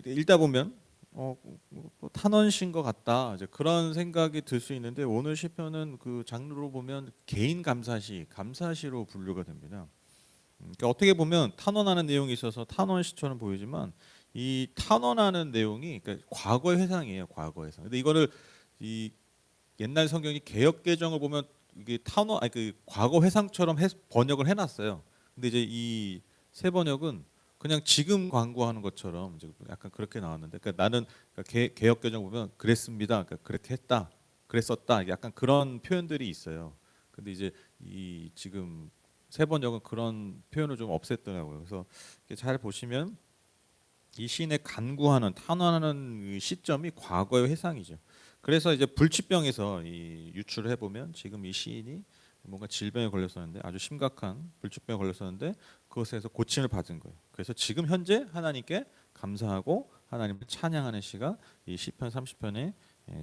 읽다 보면 탄원신 것 같다, 이제 그런 생각이 들 수 있는데, 오늘 시편은 그 장르로 보면 개인 감사시, 감사시로 분류가 됩니다. 그러니까 어떻게 보면 탄원하는 내용이 있어서 탄원시처럼 보이지만, 이 탄원하는 내용이 그러니까 과거의 회상이에요. 과거 회상. 근데 이거를 이 옛날 성경이 개역 개정을 보면 이게 탄원 아니 그 과거 회상처럼 번역을 해놨어요. 근데 이제 이 새 번역은 그냥 지금 광고하는 것처럼 이제 약간 그렇게 나왔는데, 그러니까 나는 그러니까 개역 개정 보면 그랬습니다, 그러니까 그렇게 했다, 그랬었다, 약간 그런 표현들이 있어요. 근데 이제 이 지금 새 번역은 그런 표현을 좀 없앴더라고요. 그래서 잘 보시면 이 시인의 간구하는 탄원하는 시점이 과거의 회상이죠. 그래서 이제 불치병에서 이 유출을 해보면 지금 이 시인이 뭔가 질병에 걸렸었는데, 아주 심각한 불치병에 걸렸었는데 그것에서 고침을 받은 거예요. 그래서 지금 현재 하나님께 감사하고 하나님을 찬양하는 시가 이 시편 30편의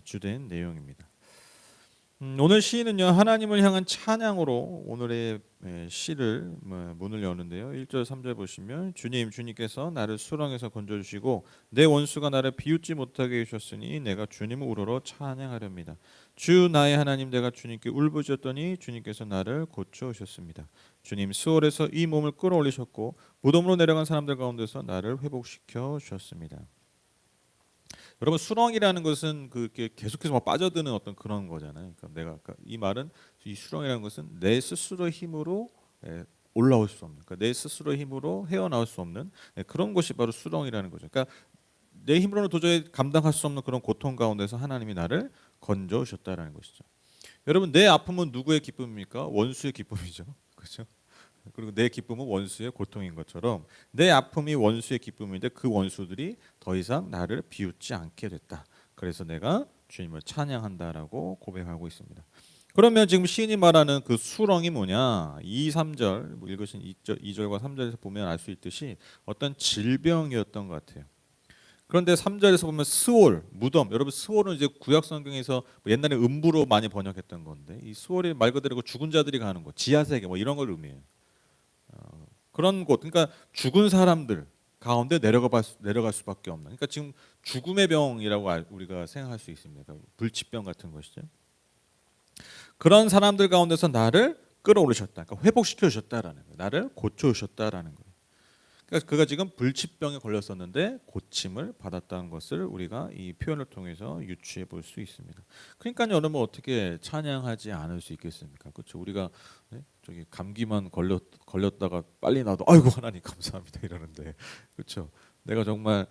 주된 내용입니다. 오늘 시인은요, 하나님을 향한 찬양으로 오늘의 시를 문을 여는데요. 1절 3절 보시면, 주님께서 나를 수렁에서 건져주시고 내 원수가 나를 비웃지 못하게 해주셨으니 내가 주님을 우러러 찬양하렵니다. 주 나의 하나님, 내가 주님께 울부짖었더니 주님께서 나를 고쳐오셨습니다. 주님, 수월에서 이 몸을 끌어올리셨고 무덤으로 내려간 사람들 가운데서 나를 회복시켜 주셨습니다. 여러분, 수렁이라는 것은 그게 계속해서 막 빠져드는 어떤 그런 거잖아요. 그러니까 이 말은, 이 수렁이라는 것은 내 스스로의 힘으로 올라올 수 없는, 그러니까 내 스스로의 힘으로 헤어나올 수 없는 그런 것이 바로 수렁이라는 거죠. 그러니까 내 힘으로는 도저히 감당할 수 없는 그런 고통 가운데서 하나님이 나를 건져 오셨다라는 것이죠. 여러분, 내 아픔은 누구의 기쁨입니까? 원수의 기쁨이죠. 그렇죠? 그리고 내 기쁨은 원수의 고통인 것처럼 내 아픔이 원수의 기쁨인데, 그 원수들이 더 이상 나를 비웃지 않게 됐다. 그래서 내가 주님을 찬양한다라고 고백하고 있습니다. 그러면 지금 시인이 말하는 그 수렁이 뭐냐? 2, 3절 읽으신 2절과 3절에서 보면 알 수 있듯이 어떤 질병이었던 것 같아요. 그런데 3절에서 보면 스올, 무덤. 여러분, 스올은 이제 구약 성경에서 옛날에 음부로 많이 번역했던 건데, 이 스올이 말 그대로 죽은 자들이 가는 곳, 지하세계 이런 걸 의미해요. 그런 곳, 그러니까 죽은 사람들 가운데 내려갈 수밖에 없는. 그러니까 지금 죽음의 병이라고 우리가 생각할 수 있습니다. 그러니까 불치병 같은 것이죠. 그런 사람들 가운데서 나를 끌어올리셨다. 그러니까 회복시켜 주셨다라는 거예요. 나를 고쳐 주셨다라는 거예요. 그러니까 그가 지금 불치병에 걸렸었는데 고침을 받았다는 것을 우리가 이 표현을 통해서 유추해 볼 수 있습니다. 그러니까 여러분, 어떻게 찬양하지 않을 수 있겠습니까? 그렇죠? 우리가 저기 감기만 걸렸다가 빨리 나도 아이고 하나님 감사합니다 이러는데, 그렇죠? 내가 정말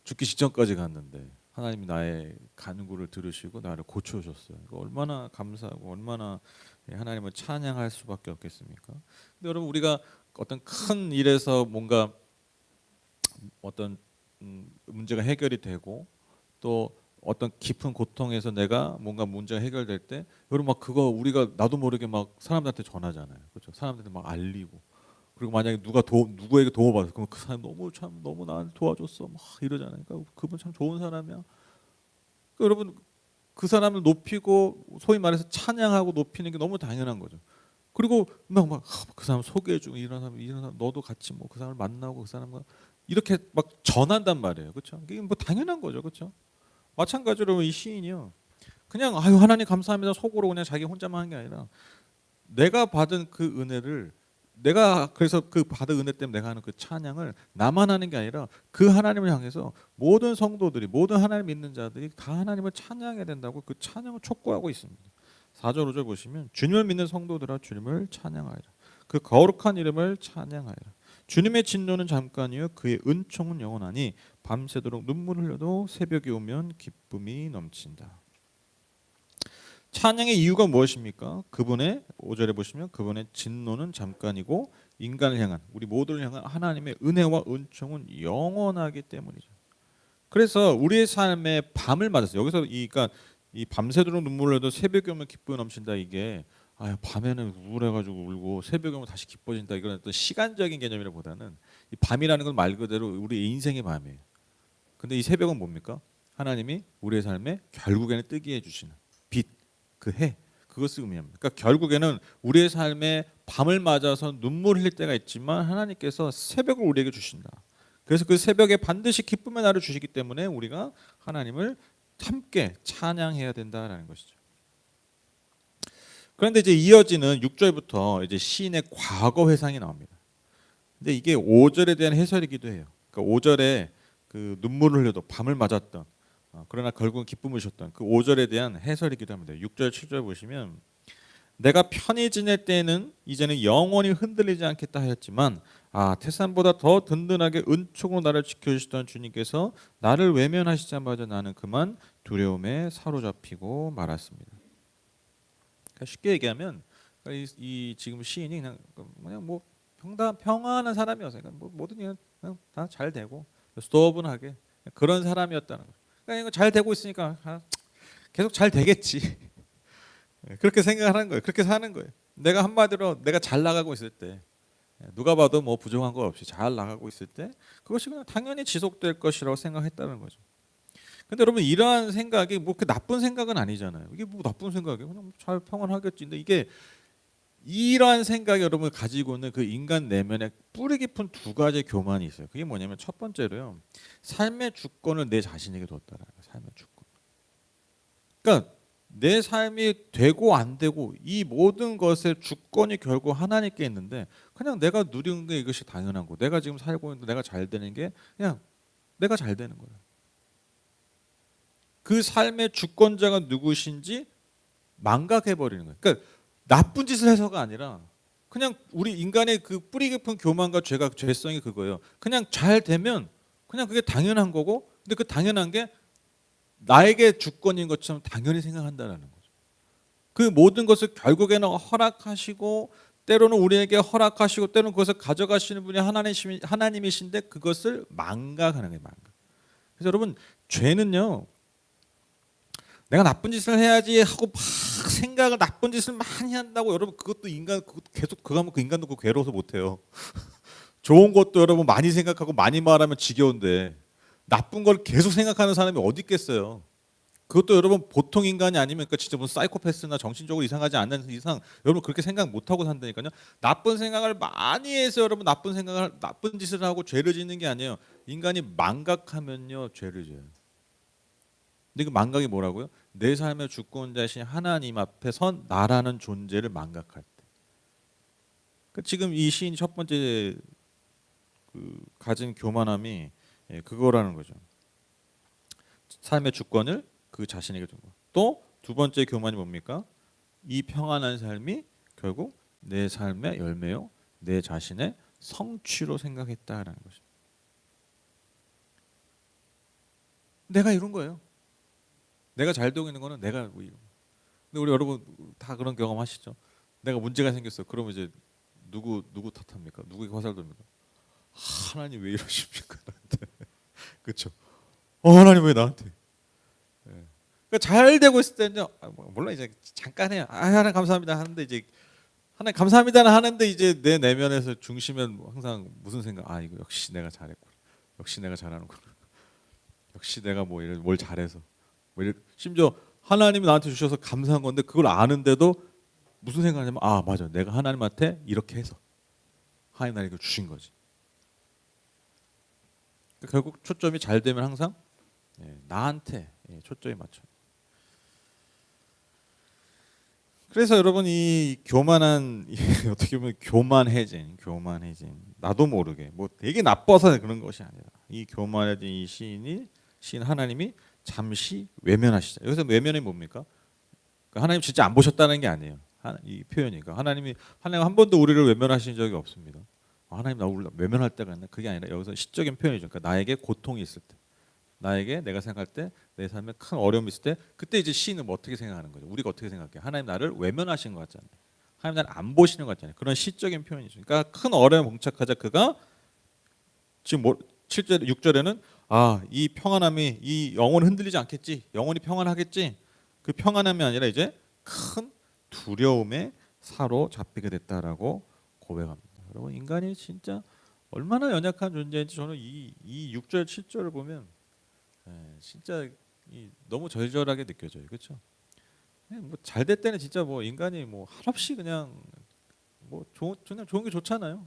죽기 직전까지 갔는데 하나님이 나의 간구를 들으시고 나를 고쳐주셨어요. 얼마나 감사하고 얼마나 하나님을 찬양할 수밖에 없겠습니까? 근데 여러분, 우리가 어떤 큰 일에서 뭔가 어떤 문제가 해결이 되고, 또 어떤 깊은 고통에서 내가 뭔가 문제가 해결될 때, 여러분 막 그거 우리가 나도 모르게 막 사람들한테 전하잖아요. 그렇죠? 사람들한테 막 알리고, 그리고 만약에 누구에게 도움을 받았어, 그럼 그 사람 너무 나한테 도와줬어 막 이러잖아요. 그러니까 그분 참 좋은 사람이야. 그러니까 여러분, 그 사람을 높이고 소위 말해서 찬양하고 높이는 게 너무 당연한 거죠. 그리고 막 그 사람 소개해주고, 이런 사람 너도 같이 뭐 그 사람을 만나고 그 사람과 이렇게 막 전한단 말이에요. 그렇죠? 이게 뭐 당연한 거죠. 그렇죠? 마찬가지로 이 시인이요, 그냥 아유 하나님 감사합니다 속으로 그냥 자기 혼자만 한 게 아니라, 내가 받은 그 은혜를, 내가 그래서 그 받은 은혜 때문에 내가 하는 그 찬양을 나만 하는 게 아니라 그 하나님을 향해서 모든 성도들이, 모든 하나님 믿는 자들이 다 하나님을 찬양해야 된다고 그 찬양을 촉구하고 있습니다. 4절 5절 보시면, 주님을 믿는 성도들아 주님을 찬양하리라. 그 거룩한 이름을 찬양하리라. 주님의 진노는 잠깐이요 그의 은총은 영원하니 밤새도록 눈물을 흘려도 새벽이 오면 기쁨이 넘친다. 찬양의 이유가 무엇입니까? 그분의 5절에 보시면, 그분의 진노는 잠깐이고 인간을 향한, 우리 모두를 향한 하나님의 은혜와 은총은 영원하기 때문이죠. 그래서 우리의 삶에 밤을 맞았어요. 여기서 그러니까 이 밤새도록 눈물을 흘려도 새벽이 오면 기쁨이 넘친다, 이게 밤에는 우울해가지고 울고 새벽이 오면 다시 기뻐진다, 이건 어떤 시간적인 개념이라보다는 이 밤이라는 건 말 그대로 우리 인생의 밤이에요. 근데 이 새벽은 뭡니까? 하나님이 우리의 삶에 결국에는 뜨게 해주시는 빛, 그 해, 그것을 의미합니다. 그러니까 결국에는 우리의 삶에 밤을 맞아서 눈물 흘릴 때가 있지만 하나님께서 새벽을 우리에게 주신다. 그래서 그 새벽에 반드시 기쁨의 날을 주시기 때문에 우리가 하나님을 함께 찬양해야 된다라는 것이죠. 그런데 이제 이어지는 6절부터 이제 시인의 과거 회상이 나옵니다. 근데 이게 5절에 대한 해설이기도 해요. 그러니까 5절에 그 눈물을 흘려도 밤을 맞았던 그러나 결국은 기쁨을 주셨던 그 5절에 대한 해설이기도 합니다. 6절 7절 보시면 내가 편히 지낼 때에는 이제는 영원히 흔들리지 않겠다 하였지만 태산보다 더 든든하게 은총으로 나를 지켜주시던 주님께서 나를 외면하시자마자 나는 그만 두려움에 사로잡히고 말았습니다. 그러니까 쉽게 얘기하면 이 지금 시인이 그냥 뭐 평안한 사람이어서 뭐 모든 일은 그냥 다 잘 되고 수도분하게 그런 사람이었다는 거죠. 그러니까 잘 되고 있으니까 계속 잘 되겠지. 그렇게 생각하는 거예요. 그렇게 사는 거예요. 내가 한마디로 내가 잘 나가고 있을 때 누가 봐도 뭐 부족한 거 없이 잘 나가고 있을 때 그것이 그냥 당연히 지속될 것이라고 생각했다는 거죠. 근데 여러분 이러한 생각이 뭐 그 나쁜 생각은 아니잖아요. 이게 뭐 나쁜 생각이에요. 그냥 잘 평안하겠지. 근데 이게 이러한 생각이 여러분 가지고 있는 그 인간 내면에 뿌리 깊은 두 가지 교만이 있어요. 그게 뭐냐면 첫 번째로요. 삶의 주권을 내 자신에게 뒀다라는 거예요. 삶의 주권. 그러니까 내 삶이 되고 안 되고 이 모든 것의 주권이 결국 하나님께 있는데 그냥 내가 누리는 게 이것이 당연한 거. 내가 지금 살고 있는데 내가 잘 되는 게 그냥 내가 잘 되는 거예요. 그 삶의 주권자가 누구신지 망각해 버리는 거예요. 그러니까 나쁜 짓을 해서가 아니라 그냥 우리 인간의 그 뿌리 깊은 교만과 죄성이 그거예요. 그냥 잘 되면 그냥 그게 당연한 거고, 근데 그 당연한 게 나에게 주권인 것처럼 당연히 생각한다는 거죠. 그 모든 것을 결국에는 허락하시고 때로는 우리에게 허락하시고 때로는 그것을 가져가시는 분이 하나님이신데 그것을 망각하는 거예요. 망각. 그래서 여러분 죄는요. 내가 나쁜 짓을 해야지 하고 막 생각을 나쁜 짓을 많이 한다고 여러분 그것도 계속 그거 하면 그 인간도 그 괴로워서 못 해요. 좋은 것도 여러분 많이 생각하고 많이 말하면 지겨운데 나쁜 걸 계속 생각하는 사람이 어디 있겠어요. 그것도 여러분 보통 인간이 아니면 그러니까 진짜 무슨 사이코패스나 정신적으로 이상하지 않는 이상 여러분 그렇게 생각 못 하고 산다니까요. 나쁜 생각을 많이 해서 여러분 나쁜 짓을 하고 죄를 짓는 게 아니에요. 인간이 망각하면요 죄를 져요. 근데 그 망각이 뭐라고요? 내 삶의 주권자신 하나님 앞에 선 나라는 존재를 망각할 때. 그러니까 지금 이 시인이 첫 번째 가진 교만함이 그거라는 거죠. 삶의 주권을 그 자신에게 둔 거. 또 두 번째 교만이 뭡니까? 이 평안한 삶이 결국 내 삶의 열매요, 내 자신의 성취로 생각했다라는 거죠. 내가 이룬 거예요. 내가 잘 되고 있는 거는 내가 뭐 이룬. 근데 우리 여러분 다 그런 경험 하시죠? 내가 문제가 생겼어. 그러면 이제 누구 탓합니까? 누구에게 화살 돌립니까? 하나님 왜 이러십니까 나한테? 그렇죠? 하나님 왜 나한테? 그러니까 잘 되고 있을 때는요. 물론 이제 잠깐 해요. 하나님 감사합니다 하는데 이제 하나님 감사합니다는 하는데 이제 내 내면에서 중심은 항상 무슨 생각? 이거 역시 내가 잘했구나. 역시 내가 잘하는구나. 역시 내가 뭘 잘해서. 심지어 하나님이 나한테 주셔서 감사한 건데 그걸 아는데도 무슨 생각하냐면 맞아. 내가 하나님한테 이렇게 해서 하나님 나에게 주신 거지. 그러니까 결국 초점이 잘 되면 항상 나한테 초점이 맞춰요. 그래서 여러분 이 교만한 어떻게 보면 교만해진 나도 모르게 뭐 되게 나빠서 그런 것이 아니라 이 교만해진 이 시인 하나님이 잠시 외면하시자. 여기서 외면이 뭡니까? 그러니까 하나님 진짜 안 보셨다는 게 아니에요. 이 표현이니까 하나님 한 번도 우리를 외면하신 적이 없습니다. 하나님 나 우리 외면할 때가 있나? 그게 아니라 여기서 시적인 표현이죠. 그러니까 나에게 고통이 있을 때, 나에게 내가 생각할 때 내 삶에 큰 어려움이 있을 때 그때 이제 시인은 뭐 어떻게 생각하는 거죠? 우리가 어떻게 생각해요? 하나님 나를 외면하신 것 같잖아요. 하나님 나를 안 보시는 것 같잖아요. 그런 시적인 표현이죠. 그러니까 큰 어려움에 봉착하자 그가 지금 7절 6절에는 이 평안함이 이 영혼이 흔들리지 않겠지. 영혼이 평안하겠지. 그 평안함이 아니라 이제 큰 두려움에 사로잡히게 됐다라고 고백합니다. 여러분 인간이 진짜 얼마나 연약한 존재인지 저는 이 6절 7절을 보면 진짜 너무 절절하게 느껴져요. 그렇죠? 뭐잘 될 때는 진짜 뭐 인간이 뭐 한없이 그냥 그냥 좋은 게 좋잖아요.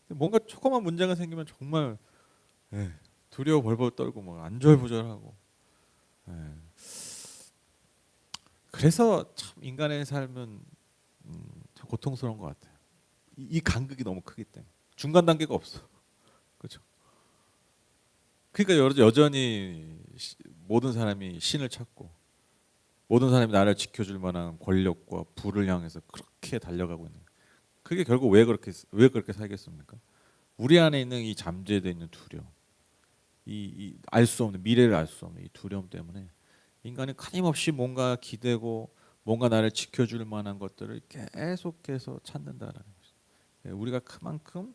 뭔가 조그만 문제가 생기면 정말 예, 두려워 벌벌 떨고 막 안절부절하고. 예. 그래서 참 인간의 삶은 참 고통스러운 것 같아요. 이 간극이 너무 크기 때문에 중간 단계가 없어. 그렇죠. 그러니까 여전히 모든 사람이 신을 찾고 모든 사람이 나를 지켜줄 만한 권력과 부를 향해서 그렇게 달려가고 있는. 그게 결국 왜 그렇게 살겠습니까? 우리 안에 있는 이 잠재되어 있는 두려움, 이 알 수 없는 미래를 알 수 없는 이 두려움 때문에 인간은 끊임없이 뭔가 기대고 뭔가 나를 지켜줄 만한 것들을 계속해서 찾는다라는 거죠. 예, 우리가 그만큼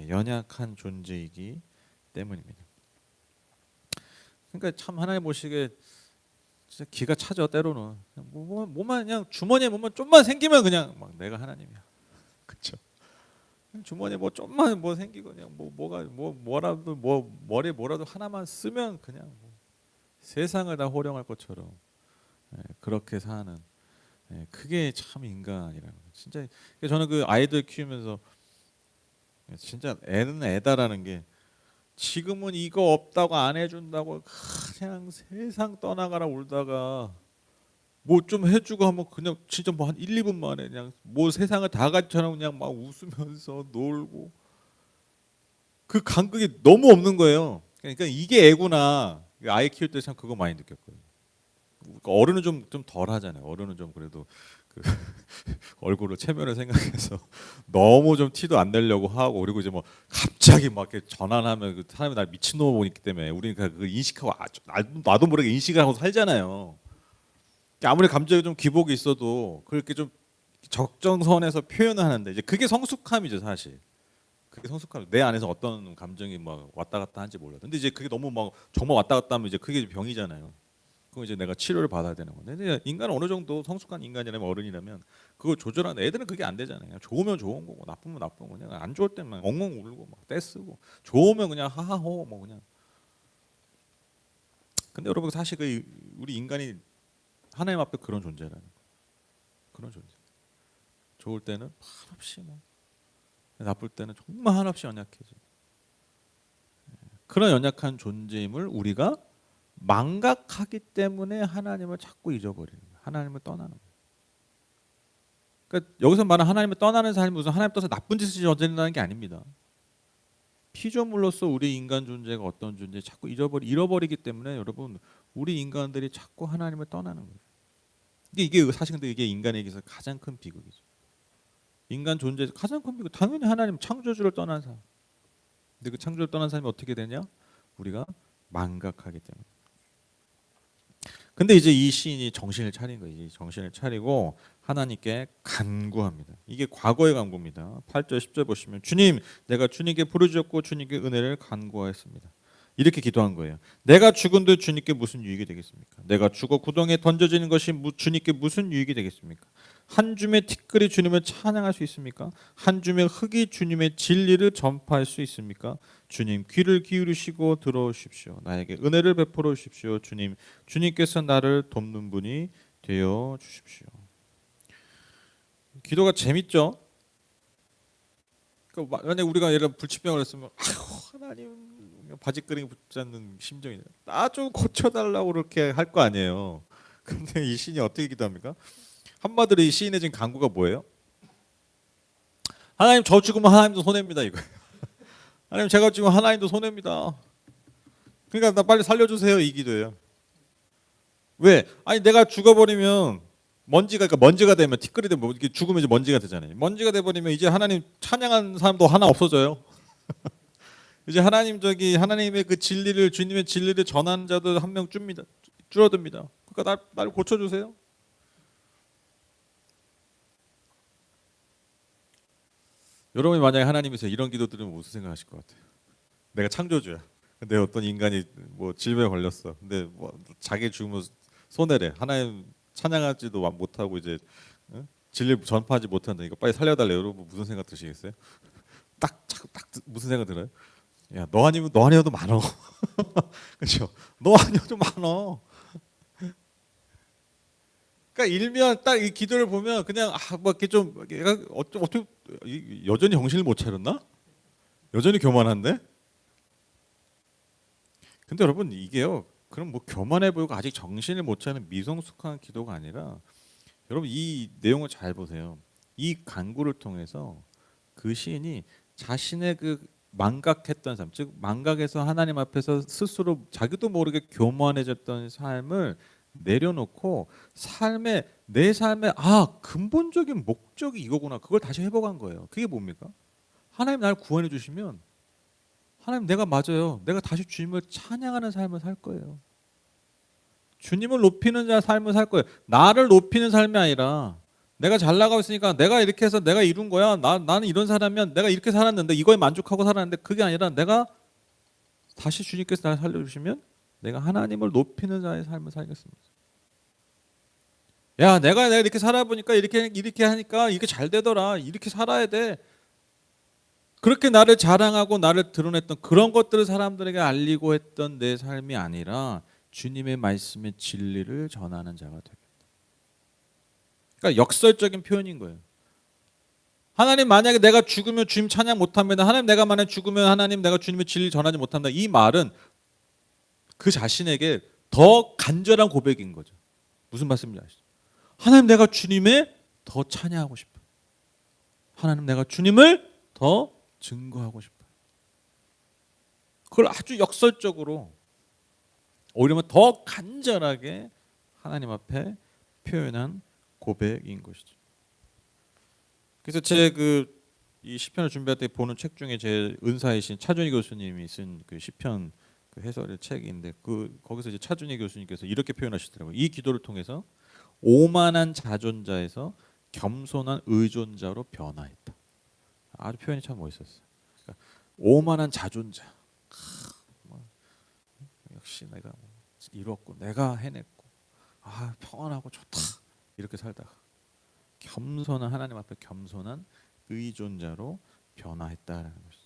연약한 존재이기 때문입니다. 그러니까 참 하나님 보시기에 진짜 기가 차죠. 때로는 뭐만 그냥 주머니에 뭐만 좀만 생기면 그냥 막 내가 하나님이야. 그렇죠. 주머니에 뭐 좀만 뭐 생기고 그냥 뭐라도 머리에 뭐라도 하나만 쓰면 그냥 뭐 세상을 다 호령할 것처럼 그렇게 사는 그게 참 인간이라는 거예요. 진짜 저는 그 아이들 키우면서 진짜 애는 애다라는 게 지금은 이거 없다고 안 해준다고 그냥 세상 떠나가라 울다가 뭐 좀 해주고 하면 그냥 진짜 뭐 한 1, 2분 만에 그냥 뭐 세상을 다 가지처럼 그냥 막 웃으면서 놀고 그 간극이 너무 없는 거예요. 그러니까 이게 애구나. 아이 키울 때 참 그거 많이 느꼈거든요. 그러니까 어른은 좀 덜 하잖아요. 어른은 좀 그래도 그 얼굴을 체면을 생각해서 너무 좀 티도 안 내려고 하고 그리고 이제 뭐 갑자기 막 이렇게 전환하면 그 사람이 날 미친놈으로 보기 때문에 우리는 그 인식하고 나도 모르게 인식을 하고 살잖아요. 아무리 감정에 좀 기복이 있어도 그렇게 좀 적정선에서 표현을 하는데 이제 그게 성숙함이죠 사실. 그게 성숙함. 내 안에서 어떤 감정이 막 왔다 갔다 하는지 몰라. 근데 이제 그게 너무 막 정말 왔다 갔다 하면 이제 그게 병이잖아요. 그럼 이제 내가 치료를 받아야 되는 건데 근데 인간은 어느 정도 성숙한 인간이라면 어른이라면 그걸 조절하는 애들은 그게 안 되잖아요. 그냥 좋으면 좋은 거고 나쁘면 나쁜 거고 그냥 안 좋을 때만 엉엉 울고 막 떼쓰고 좋으면 그냥 하하호 뭐 그냥. 근데 여러분 사실 그 우리 인간이 하나님 앞에 그런 존재라는 거예요. 그런 존재. 좋을 때는 한없이 뭐 나쁠 때는 정말 한없이 연약해져. 그런 연약한 존재임을 우리가 망각하기 때문에 하나님을 자꾸 잊어버리는 거예요. 하나님을 떠나는 거예요. 그러니까 여기서 말하는 하나님을 떠나는 삶이 무슨 하나님 떠서 나쁜 짓을 저지른다는 게 아닙니다. 피조물로서 우리 인간 존재가 어떤 존재 자꾸 잃어버리기 때문에 여러분 우리 인간들이 자꾸 하나님을 떠나는 거예요. 이게 사실 근데 이게 인간에게서 가장 큰 비극이죠. 인간 존재 가장 큰 비극 당연히 하나님 창조주를 떠난 사람. 근데 그 창조주를 떠난 사람이 어떻게 되냐? 우리가 망각하기 때문에. 근데 이제 이 시인이 정신을 차린 거예요. 정신을 차리고 하나님께 간구합니다. 이게 과거의 간구입니다. 8절 10절 보시면 주님 내가 주님께 부르짖었고 주님께 은혜를 간구하였습니다. 이렇게 기도한 거예요. 내가 죽은데 주님께 무슨 유익이 되겠습니까? 내가 죽어 구덩이에 던져지는 것이 주님께 무슨 유익이 되겠습니까? 한 줌의 티끌이 주님을 찬양할 수 있습니까? 한 줌의 흙이 주님의 진리를 전파할 수 있습니까? 주님 귀를 기울이시고 들어오십시오. 나에게 은혜를 베풀어 주십시오. 주님께서 나를 돕는 분이 되어 주십시오. 기도가 재밌죠? 그러니까 만약 우리가 예를 들어 불치병을 했으면 하나님 바지끄레기 붙잡는 심정이 나 좀 고쳐달라고 그렇게 할 거 아니에요. 근데 이 시인이 어떻게 기도합니까? 한마디로 이 시인의 지금 간구가 뭐예요? 하나님 저 죽으면 하나님도 손해입니다 이거예요. 하나님 제가 죽으면 하나님도 손해입니다. 그러니까 나 빨리 살려주세요 이 기도예요. 왜? 아니 내가 죽어버리면 그러니까 먼지가 되면 티끌이 되면 이렇게 죽으면 이제 먼지가 되잖아요. 먼지가 돼버리면 이제 하나님 찬양하는 사람도 하나 없어져요. 이제 하나님의 그 진리를 주님의 진리를 전하는 자도 한 명 줄어듭니다. 그러니까 날 고쳐주세요. 여러분이 만약에 하나님께서 이런 기도 들으면 무슨 생각하실 것 같아요? 내가 창조주야. 근데 어떤 인간이 뭐 질병에 걸렸어. 근데 뭐 자기 죽으면 손해래. 하나님 찬양하지도 못하고 이제 진리 전파하지 못한다. 이거 빨리 살려달래. 여러분 무슨 생각 드시겠어요? 딱 무슨 생각 들어요? 야, 너 아니어도 많어. 그렇죠? 너 아니어도 많어. 그러니까 일면 딱 이 기도를 보면 그냥 뭐 이렇게 좀 얘가 어떻게 여전히 정신을 못 차렸나? 여전히 교만한데? 근데 여러분 이게요. 그럼 뭐 교만해 보이고 아직 정신을 못 차리는 미성숙한 기도가 아니라 여러분 이 내용을 잘 보세요. 이 간구를 통해서 그 시인이 자신의 그 망각했던 삶, 즉 망각에서 하나님 앞에서 스스로 자기도 모르게 교만해졌던 삶을 내려놓고 내 삶의 근본적인 목적이 이거구나. 그걸 다시 회복한 거예요. 그게 뭡니까? 하나님 나를 구원해 주시면 하나님 내가 맞아요. 내가 다시 주님을 찬양하는 삶을 살 거예요. 주님을 높이는 자 삶을 살 거예요. 나를 높이는 삶이 아니라 내가 잘 나가고 있으니까 내가 이렇게 해서 내가 이룬 거야. 나는 이런 사람이면 내가 이렇게 살았는데 이거에 만족하고 살았는데 그게 아니라 내가 다시 주님께서 나를 살려주시면 내가 하나님을 높이는 자의 삶을 살겠습니다. 야, 내가 이렇게 살아보니까 이렇게 하니까 이게 잘 되더라. 이렇게 살아야 돼. 그렇게 나를 자랑하고 나를 드러냈던 그런 것들을 사람들에게 알리고 했던 내 삶이 아니라 주님의 말씀의 진리를 전하는 자가 되겠다. 그러니까 역설적인 표현인 거예요. 하나님 만약에 내가 죽으면 주님 찬양 못합니다. 하나님 내가 만약 죽으면 하나님 내가 주님의 진리를 전하지 못한다. 이 말은 그 자신에게 더 간절한 고백인 거죠. 무슨 말씀인지 아시죠? 하나님 내가 주님의 더 찬양하고 싶어요. 하나님 내가 주님을 더 증거하고 싶어요. 그걸 아주 역설적으로 오히려 더 간절하게 하나님 앞에 표현한 고백인 것이죠. 그래서 제 이 시편을 준비할 때 보는 책 중에 제 은사이신 차준희 교수님이 쓴 그 시편 그 해설의 책인데 거기서 이제 차준희 교수님께서 이렇게 표현하시더라고요. 이 기도를 통해서 오만한 자존자에서 겸손한 의존자로 변화했다. 아주 표현이 참 멋있었어요. 그러니까 오만한 자존자. 역시 내가 이뤘고 내가 해냈고 평안하고 좋다 이렇게 살다가 겸손한 하나님 앞에 겸손한 의존자로 변화했다라는 것이죠.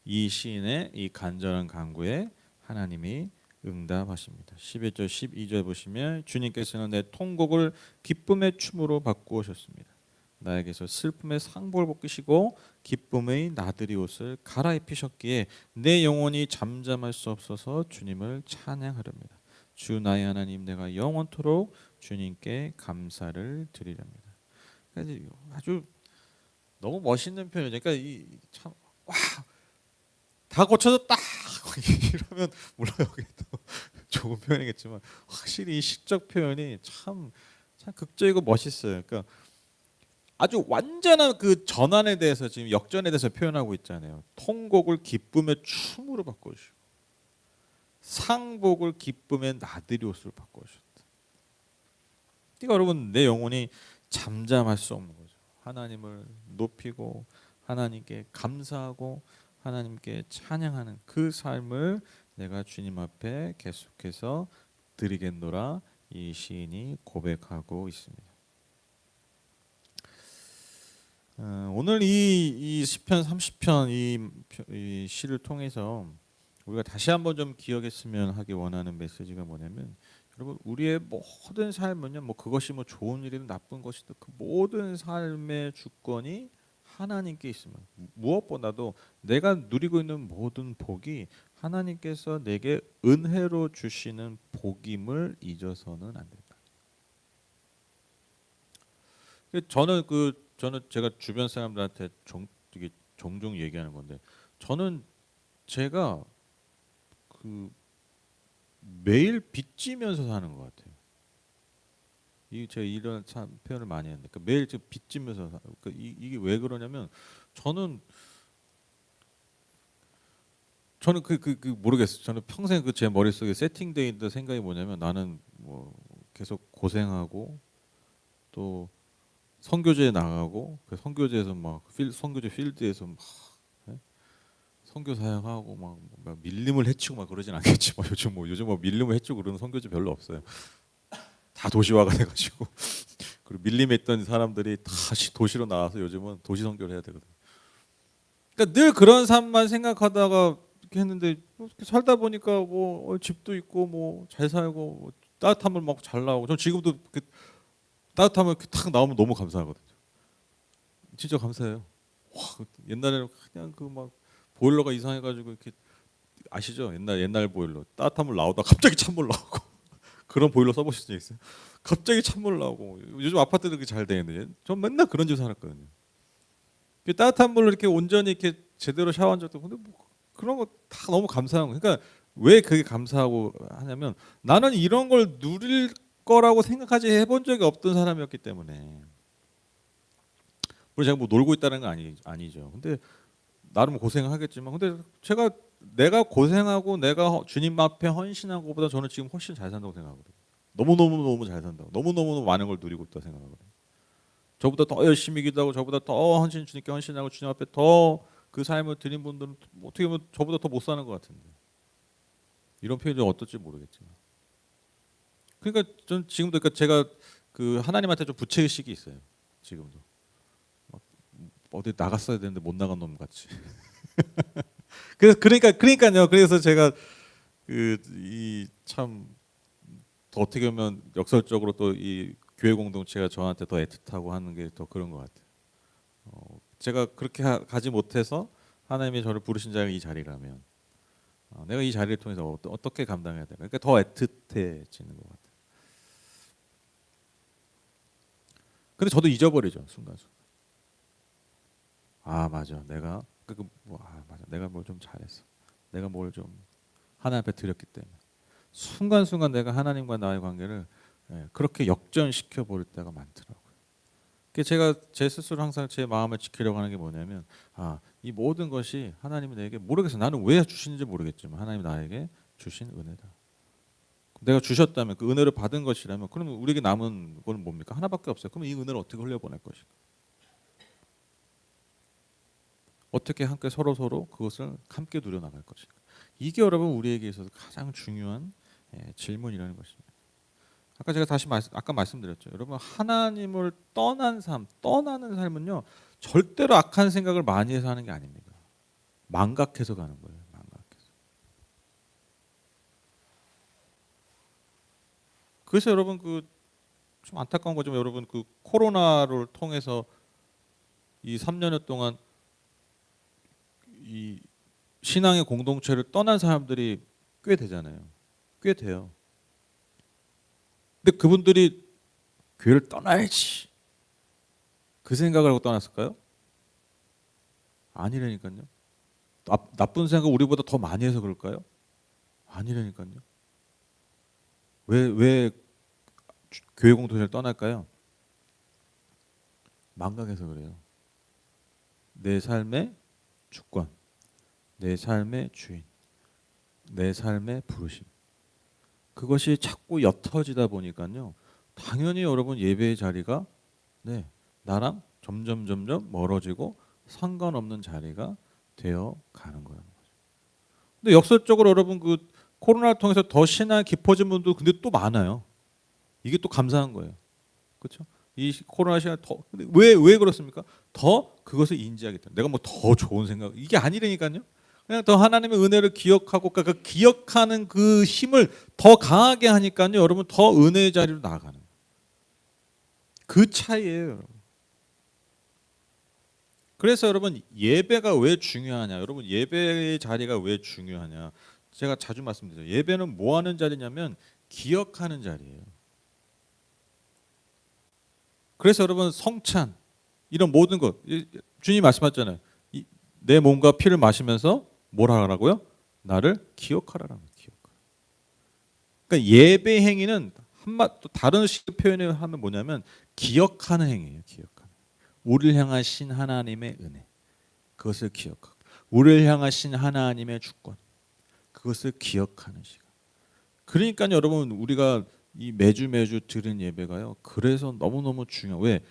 이 시인의 이 간절한 간구에 하나님이 응답하십니다. 11절 12절 보시면 주님께서는 내 통곡을 기쁨의 춤으로 바꾸셨습니다. 나에게서 슬픔의 상복을 벗기시고 기쁨의 나들이 옷을 갈아입히셨기에 내 영혼이 잠잠할 수 없어서 주님을 찬양하렵니다. 주 나의 하나님 내가 영원토록 주님께 감사를 드리렵니다. 아주 너무 멋있는 표현이죠. 그러니까 다 고쳐졌다 이러면 물론 여기도 좋은 표현이겠지만 확실히 이 시적 표현이 참 극적이고 멋있어요. 그러니까 아주 완전한 그 전환에 대해서 지금 역전에 대해서 표현하고 있잖아요. 통곡을 기쁨의 춤으로 바꿔주시고 상복을 기쁨의 나들이 옷으로 바꿔주셨다. 그러니까 여러분 내 영혼이 잠잠할 수 없는 거죠. 하나님을 높이고 하나님께 감사하고 하나님께 찬양하는 그 삶을 내가 주님 앞에 계속해서 드리겠노라 이 시인이 고백하고 있습니다. 오늘 이 시편 30편 이 시를 통해서 우리가 다시 한번 좀 기억했으면 하기 원하는 메시지가 뭐냐면 여러분 우리의 모든 삶은요 그것이 좋은 일이든 나쁜 것이든 그 모든 삶의 주권이 하나님께 있습니다. 무엇보다도 내가 누리고 있는 모든 복이 하나님께서 내게 은혜로 주시는 복임을 잊어서는 안 된다. 저는 제가 주변 사람들한테 되게 종종 얘기하는 건데 저는 제가 매일 빚지면서 사는 것 같아요. 제가 이런 표현을 많이 했는데 매일 빚지면서 이게 왜 그러냐면 저는 모르겠어요. 저는 평생 제 머릿속에 세팅되어 있던 생각이 뭐냐면 나는 계속 고생하고 또 선교제에 나가고 그 선교제에서 선교제 필드에서 선교 사역하고 막 밀림을 해치고 그러진 않겠지만 요즘 밀림을 해치고 그러는 선교제 별로 없어요. 다 도시화가 돼가지고 그리고 밀림에 있던 사람들이 다시 도시로 나와서 요즘은 도시 선교를 해야 되거든요. 그러니까 늘 그런 삶만 생각하다가 이렇게 했는데 살다 보니까 집도 있고 잘 살고 따뜻함을 막 잘 나오고 전 지금도 따뜻함을 탁 나오면 너무 감사하거든요. 진짜 감사해요. 옛날에는 그냥 보일러가 이상해가지고 이렇게 아시죠? 옛날 보일러 따뜻한 물 나오다 갑자기 찬물 나오고 그런 보일러 써보신 적 있어요? 갑자기 찬물 나오고 요즘 아파트들 그게 잘 되는데 전 맨날 그런 집에서 살았거든요. 따뜻한 물을 이렇게 온전히 이렇게 제대로 샤워한 적도 근데 뭐 그런 거 다 너무 감사한 거. 그러니까 왜 그게 감사하고 하냐면 나는 이런 걸 누릴 거라고 생각하지 해본 적이 없던 사람이었기 때문에. 물론 제가 뭐 놀고 있다는 건 아니죠. 근데 나름 고생하겠지만 근데 내가 고생하고 내가 주님 앞에 헌신한 것보다 저는 지금 훨씬 잘 산다고 생각하거든요. 너무 잘 산다고. 너무 많은 걸 누리고 있다고 생각하거든요. 저보다 더 열심히 기도하고 저보다 더 주님께 헌신하고 주님 앞에 더 그 삶을 드린 분들은 어떻게 보면 저보다 더 못 사는 것 같은데. 이런 표현이 어떨지 모르겠지만. 그러니까 전 지금도 그러니까 제가 그 하나님한테 좀 부채의식이 있어요. 지금도. 막 어디 나갔어야 되는데 못 나간 놈 같이. 그러니까요. 그래서 제가 그 이 참 어떻게 보면 역설적으로 또 이 교회 공동체가 저한테 더 애틋하고 하는 게 더 그런 것 같아요. 제가 그렇게 가지 못해서 하나님이 저를 부르신 자가 이 자리라면 내가 이 자리를 통해서 어떻게 감당해야 되나? 그러니까 더 애틋해지는 것 같아요. 근데 저도 잊어버리죠 순간순간. 아 맞아, 맞아, 내가 뭘 좀 잘했어. 내가 뭘 좀 하나님 앞에 드렸기 때문에 순간순간 내가 하나님과 나의 관계를 그렇게 역전시켜 버릴 때가 많더라고요. 제가 제 스스로 항상 제 마음을 지키려고 하는 게 뭐냐면 이 모든 것이 하나님이 내게 모르겠어. 나는 왜 주시는지 모르겠지만 하나님이 나에게 주신 은혜다. 내가 주셨다면 그 은혜를 받은 것이라면 그러면 우리에게 남은 건 뭡니까? 하나밖에 없어요. 그러면 이 은혜를 어떻게 흘려보낼 것인가? 어떻게 함께 서로 그것을 함께 누려나갈 것인가? 이게 여러분 우리에게 있어서 가장 중요한 질문이라는 것입니다. 아까 말씀드렸죠. 여러분 하나님을 떠나는 삶은요 절대로 악한 생각을 많이 해서 하는 게 아닙니다. 망각해서 가는 거예요. 망각해서. 그래서 여러분 좀 안타까운 거지만 여러분 코로나를 통해서 이 3년여 동안 이 신앙의 공동체를 떠난 사람들이 꽤 되잖아요. 꽤 돼요. 근데 그분들이 교회를 떠나야지 그 생각을 하고 떠났을까요? 아니라니까요. 나쁜 생각을 우리보다 더 많이 해서 그럴까요? 아니라니까요. 왜 교회 공동체를 떠날까요? 망각해서 그래요. 내 삶의 주권, 내 삶의 주인, 내 삶의 부르심. 그것이 자꾸 옅어지다 보니까요. 당연히 여러분 예배의 자리가 나랑 점점 멀어지고 상관없는 자리가 되어 가는 거예요. 근데 역설적으로 여러분 코로나를 통해서 더 신앙이 깊어진 분도 근데 또 많아요. 이게 또 감사한 거예요. 그렇죠? 이 코로나 시간 근데 왜 그렇습니까? 더 그것을 인지하기 때문에 내가 뭐 더 좋은 생각 이게 아니라니까요. 그냥 더 하나님의 은혜를 기억하고 그 기억하는 그 힘을 더 강하게 하니까요. 여러분 더 은혜의 자리로 나아가는 그 차이예요. 여러분. 그래서 여러분 예배가 왜 중요하냐? 여러분 예배의 자리가 왜 중요하냐? 제가 자주 말씀드려요. 예배는 뭐 하는 자리냐면 기억하는 자리예요. 그래서 여러분 성찬 이런 모든 것 주님 말씀하셨잖아요. 내 몸과 피를 마시면서 뭘 하라고요? 나를 기억하라는 거예요. 그러니까 예배 행위는 또 다른 식의 표현을 하면 뭐냐면 기억하는 행위예요. 기억하는. 우리를 향하신 하나님의 은혜 그것을 기억하고 우리를 향하신 하나님의 주권 그것을 기억하는 시간. 그러니까 여러분 우리가 이 매주 드린 예배가요. 그래서 너무 중요. 왜?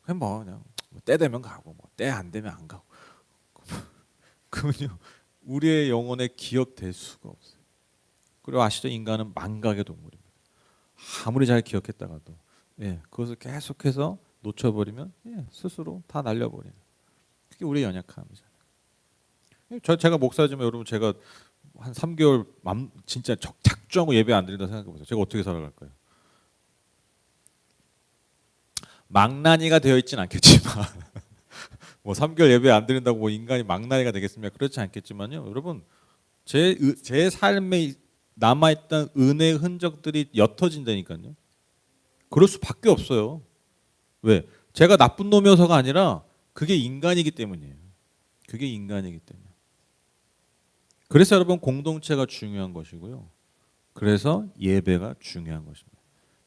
그냥 때 되면 가고 때 안 되면 안 가고. 그러면요 우리의 영혼에 기억될 수가 없어요. 그리고 아시죠? 인간은 망각의 동물입니다. 아무리 잘 기억했다가도 그것을 계속해서 놓쳐버리면 스스로 다 날려버리는. 그게 우리의 연약함이잖아요. 제가 목사지만 여러분 제가 한 3개월 진짜 작정하고 예배 안 드린다 생각해보세요. 제가 어떻게 살아갈까요? 망나니가 되어 있진 않겠지만 뭐 3개월 예배 안 드린다고 뭐 인간이 망나니가 되겠습니까? 그렇지 않겠지만요. 여러분 제 삶에 남아있던 은혜의 흔적들이 옅어진다니까요. 그럴 수밖에 없어요. 왜? 제가 나쁜 놈이어서가 아니라 그게 인간이기 때문이에요. 그게 인간이기 때문에. 그래서 여러분 공동체가 중요한 것이고요. 그래서 예배가 중요한 것입니다.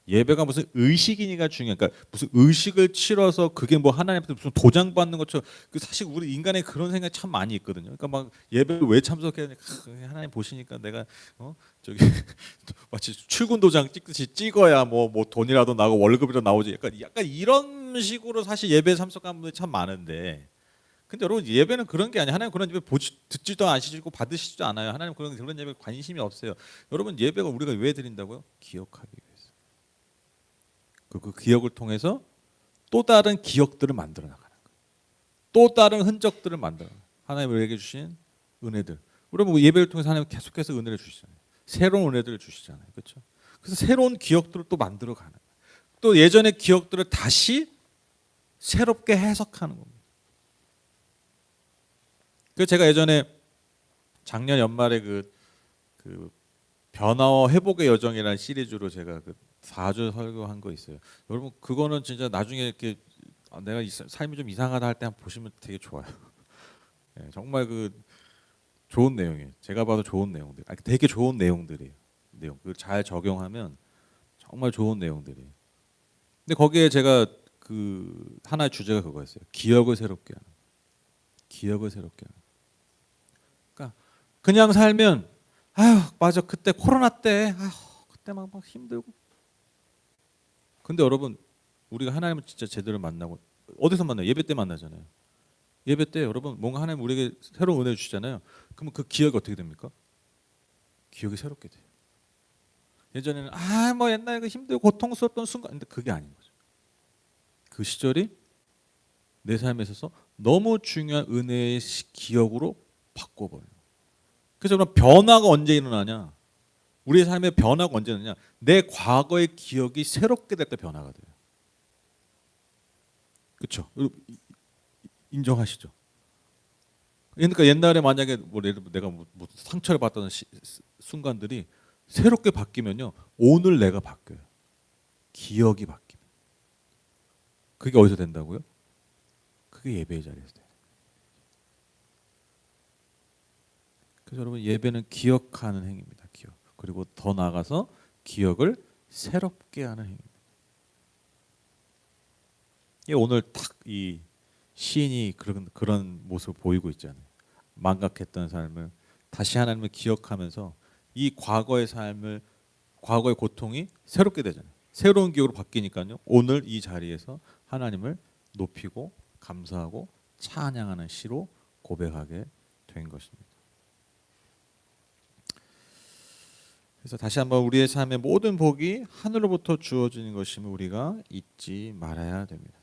예배가 무슨 의식이니까 중요한, 그러니까 무슨 의식을 치러서 그게 뭐 하나님 앞에 무슨 도장 받는 것처럼, 그 사실 우리 인간의 그런 생각이 참 많이 있거든요. 그러니까 막 예배 왜 참석해야 되냐, 하나님 보시니까 내가 저기 마치 출근 도장 찍듯이 찍어야 뭐 돈이라도 나고 월급이라도 나오지. 약간 이런 식으로 사실 예배 참석하는 분들이 참 많은데, 근데 여러분 예배는 그런 게 아니에요. 하나님 그런 예배 듣지도 않으시고 받으시지도 않아요. 하나님 그런 예배 관심이 없어요. 여러분 예배가 우리가 왜 드린다고요? 기억하기 위해서. 그 기억을 통해서 또 다른 기억들을 만들어 나가는 거예요. 또 다른 흔적들을 만들어. 하나님이 우리에게 주신 은혜들. 여러분 예배를 통해서 하나님 계속해서 은혜를 주시잖아요. 새로운 은혜들을 주시잖아요. 그렇죠? 그래서 새로운 기억들을 또 만들어 가는 거예요. 또 예전의 기억들을 다시 새롭게 해석하는 겁니다. 그 제가 예전에 작년 연말에 그 변화와 회복의 여정이라는 시리즈로 제가 그 4주 설교한 거 있어요. 여러분 그거는 진짜 나중에 이렇게 내가 삶이 좀 이상하다 할 때 한번 보시면 되게 좋아요. 네, 정말 그 좋은 내용이에요. 제가 봐도 좋은 내용들. 되게 좋은 내용들이에요. 내용 그 잘 적용하면 정말 좋은 내용들이에요. 근데 거기에 제가 그 하나의 주제가 그거였어요. 기억을 새롭게 하는. 기억을 새롭게 하는. 그러니까 그냥 살면 아휴 맞아 그때 코로나 때 아휴 그때 막 힘들고. 근데 여러분 우리가 하나님을 진짜 제대로 만나고 어디서 만나요? 예배 때 만나잖아요. 예배 때 여러분 뭔가 하나님 우리에게 새로운 은혜 주시잖아요. 그러면 그 기억이 어떻게 됩니까? 기억이 새롭게 돼요. 예전에는 뭐 옛날에 그 힘들고 고통스럽던 순간, 근데 그게 아닌 거죠. 그 시절이 내 삶에 있어서 너무 중요한 은혜의 기억으로 바꿔버려요. 그래서 그럼 변화가 언제 일어나냐? 우리의 삶의 변화가 언제 일어나냐? 내 과거의 기억이 새롭게 될 때 변화가 돼요. 그렇죠? 인정하시죠? 그러니까 옛날에 만약에 내가 뭐 상처를 받던 순간들이 새롭게 바뀌면요, 오늘 내가 바뀌어요. 기억이 바뀌면. 그게 어디서 된다고요? 그게 예배의 자리에서 돼요. 그래서 여러분 예배는 기억하는 행위입니다. 기억. 그리고 더 나아가서 기억을 새롭게 하는 행위입니다. 오늘 딱 이 시인이 그런 모습을 보이고 있잖아요. 망각했던 삶을 다시 하나님을 기억하면서 이 과거의 삶을, 과거의 고통이 새롭게 되잖아요. 새로운 기억으로 바뀌니까요. 오늘 이 자리에서 하나님을 높이고 감사하고 찬양하는 시로 고백하게 된 것입니다. 그래서 다시 한번 우리의 삶의 모든 복이 하늘로부터 주어지는 것임을 우리가 잊지 말아야 됩니다.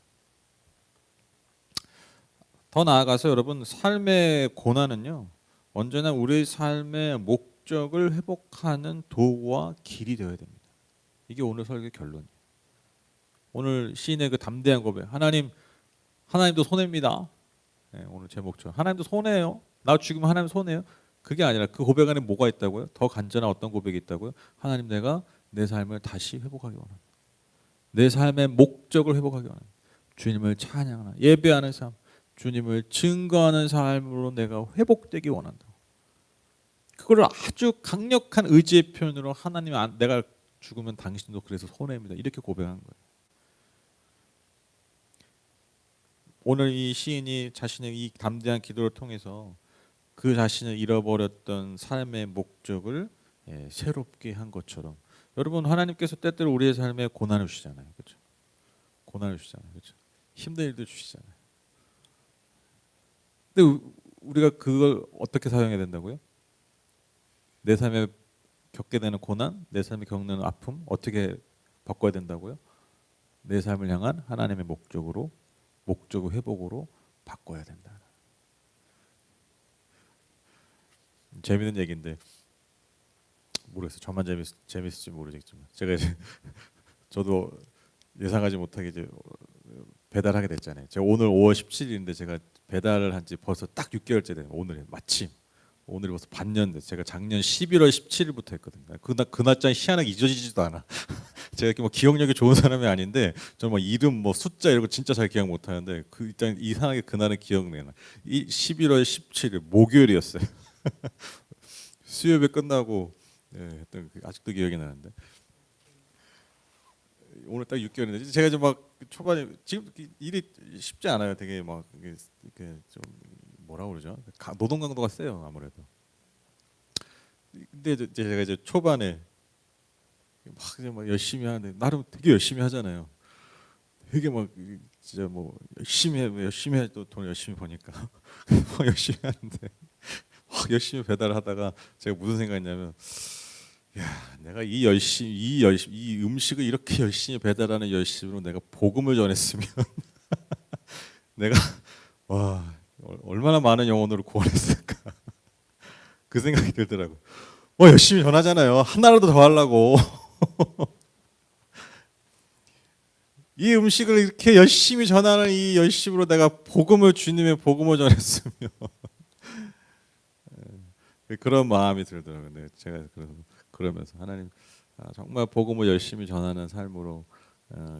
더 나아가서 여러분 삶의 고난은요 언제나 우리의 삶의 목적을 회복하는 도구와 길이 되어야 됩니다. 이게 오늘 설교의 결론이에요. 오늘 시인의 그 담대한 고백, 하나님도 손해입니다. 네, 오늘 제목처럼 하나님도 손해예요. 나 죽으면 하나님 손해예요. 그게 아니라 그 고백 안에 뭐가 있다고요? 더 간절한 어떤 고백이 있다고요? 하나님, 내가 내 삶을 다시 회복하기 원합니다. 내 삶의 목적을 회복하기 원합니다. 주님을 찬양하는 예배하는 삶, 주님을 증거하는 삶으로 내가 회복되기 원한다. 그거를 아주 강력한 의지의 표현으로 하나님, 내가 죽으면 당신도 그래서 손해입니다. 이렇게 고백한 거예요. 오늘 이 시인이 자신의 이 담대한 기도를 통해서 그 자신을 잃어버렸던 삶의 목적을 새롭게 한 것처럼, 여러분 하나님께서 때때로 우리의 삶에 고난을 주시잖아요. 그렇죠? 고난을 주시잖아요. 그렇죠? 힘든 일도 주시잖아요. 근데 우리가 그걸 어떻게 사용해야 된다고요? 내 삶에 겪게 되는 고난, 내 삶에 겪는 아픔 어떻게 바꿔야 된다고요? 내 삶을 향한 하나님의 목적의 회복으로 바꿔야 된다. 재밌는 얘기인데 모르겠어요. 저만 재밌을지 모르겠지만 제가 이제 저도 예상하지 못하게 이제 배달하게 됐잖아요. 제가 오늘 5월 17일인데 제가 배달을 한 지 벌써 딱 6개월째 돼요. 오늘이 마침 오늘이 벌써 반년 됐어요. 제가 작년 11월 17일부터 했거든요. 그 날짜는 희한하게 잊어지지도 않아. 제가 이렇게 뭐 기억력이 좋은 사람이 아닌데 저는 뭐 이름 뭐 숫자 이런 거 진짜 잘 기억 못 하는데 그 일단 이상하게 그날은 기억내나. 이 11월 17일 목요일이었어요. 수요일에 끝나고 했던 아직도 기억이 나는데 오늘 딱 6개월인데 제가 좀 막 초반에 지금 일이 쉽지 않아요. 되게 막 이렇게 좀 뭐라 그러죠? 노동 강도가 세요 아무래도. 근데 제가 이제 초반에 막 이제 막 열심히 하는데 나름 되게 열심히 하잖아요. 되게 막 진짜 뭐 열심히 해도 돈 열심히 버니까 막 열심히 하는데 막 열심히 배달하다가 제가 무슨 생각했냐면 야 내가 이 음식을 이렇게 열심히 배달하는 열심으로 내가 복음을 전했으면 내가 와 얼마나 많은 영혼으로 구원했을까 그 생각이 들더라고. 뭐 열심히 전하잖아요. 하나라도 더 하려고. 이 음식을 이렇게 열심히 전하는 이 열심으로 내가 복음을 주님의 복음을 전했으면 그런 마음이 들더라고요. 네, 제가 그러면서 하나님 정말 복음을 열심히 전하는 삶으로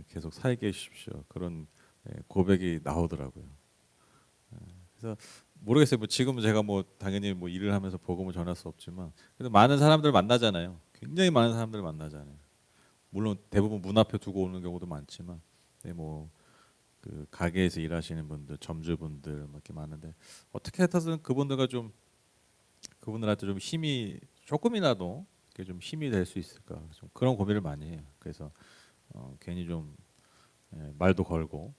계속 살게 해주십시오. 그런 고백이 나오더라고요. 그래서 모르겠어요. 뭐 지금은 제가 뭐 당연히 뭐 일을 하면서 복음을 전할 수 없지만 그래도 많은 사람들 만나잖아요. 굉장히 많은 사람들 만나잖아요. 물론 대부분 문 앞에 두고 오는 경우도 많지만 뭐그 가게에서 일하시는 분들, 점주분들 뭐 이렇게 많은데 어떻게 해서든 그분들한테 좀 힘이 조금이라도 이렇게 좀 힘이 될 수 있을까 좀 그런 고민을 많이 해요. 그래서 괜히 좀 말도 걸고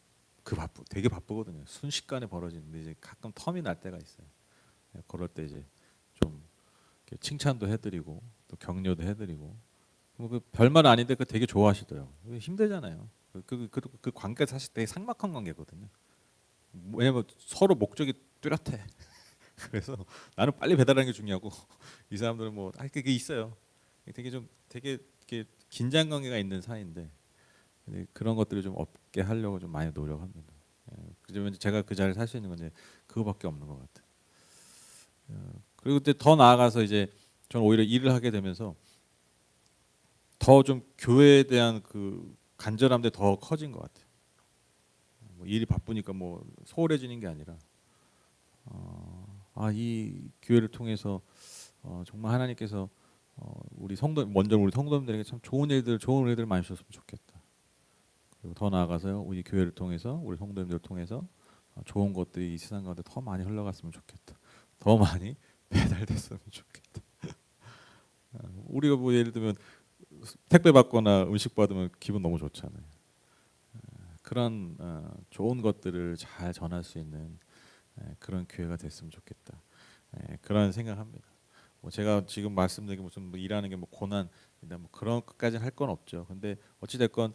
되게 바쁘거든요. 순식간에 벌어지는데 이제 가끔 텀이 날 때가 있어요. 그럴 때 이제 좀 이렇게 칭찬도 해드리고 또 격려도 해드리고 뭐그 별말 아닌데 그 되게 좋아하시더라고요. 힘들잖아요. 그 관계 사실 되게 삭막한 관계거든요. 왜냐면 서로 목적이 뚜렷해. 그래서 나는 빨리 배달하는 게 중요하고 이 사람들은 뭐 그게 있어요. 되게 이렇게 긴장 관계가 있는 사이인데 그런 것들을 좀 없게 하려고 좀 많이 노력합니다. 그러면 제가 그 자리를 살 수 있는 건 이제 그거밖에 없는 것 같아요. 그리고 이제 더 나아가서 이제 저는 오히려 일을 하게 되면서 더 좀 교회에 대한 그 간절함도 더 커진 것 같아요. 뭐 일이 바쁘니까 뭐 소홀해지는 게 아니라 이 교회를 통해서 정말 하나님께서 우리 성도님들에게 참 좋은 일들 많이 주셨으면 좋겠다. 그리고 더 나아가서요 우리 교회를 통해서 우리 성도님들을 통해서 좋은 것들이 이 세상 가운데 더 많이 흘러갔으면 좋겠다. 더 많이 배달됐으면 좋겠다. 우리가 뭐 예를 들면 택배 받거나 음식 받으면 기분 너무 좋잖아요. 그런 좋은 것들을 잘 전할 수 있는 그런 교회가 됐으면 좋겠다. 그런 생각합니다. 뭐 제가 지금 말씀드린 게 무슨 뭐 일하는 게 뭐 고난, 뭐 그런 것까지는 할 건 없죠. 근데 어찌 됐건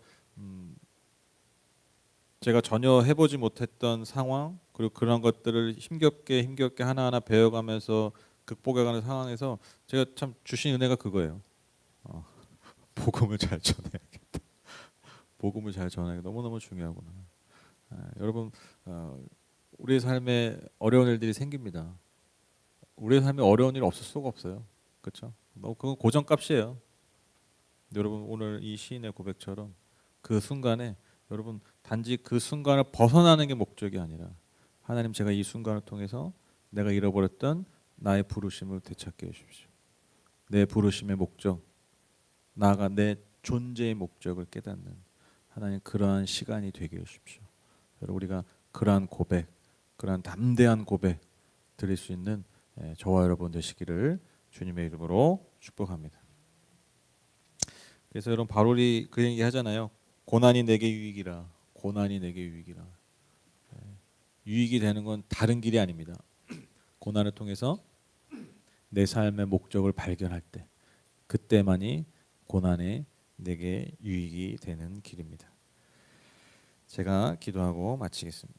제가 전혀 해보지 못했던 상황 그리고 그런 것들을 힘겹게 하나하나 배워가면서 극복해가는 상황에서 제가 참 주신 은혜가 그거예요. 복음을 잘 전해야겠다. 복음을 잘 전하는 게 너무너무 중요하구나. 여러분 우리의 삶에 어려운 일들이 생깁니다. 우리의 삶에 어려운 일 없을 수가 없어요. 그렇죠? 그건 고정값이에요. 여러분 오늘 이 시인의 고백처럼 그 순간에 여러분 단지 그 순간을 벗어나는 게 목적이 아니라 하나님 제가 이 순간을 통해서 내가 잃어버렸던 나의 부르심을 되찾게 해주십시오. 내 부르심의 목적, 나아가 내 존재의 목적을 깨닫는 하나님 그러한 시간이 되게 해주십시오. 여러분 우리가 그러한 고백, 그러한 담대한 고백 드릴 수 있는 저와 여러분 되시기를 주님의 이름으로 축복합니다. 그래서 여러분 바울이 그 얘기 하잖아요. 고난이 내게 유익이라. 고난이 내게 유익이라. 유익이 되는 건 다른 길이 아닙니다. 고난을 통해서 내 삶의 목적을 발견할 때 그때만이 고난이 내게 유익이 되는 길입니다. 제가 기도하고 마치겠습니다.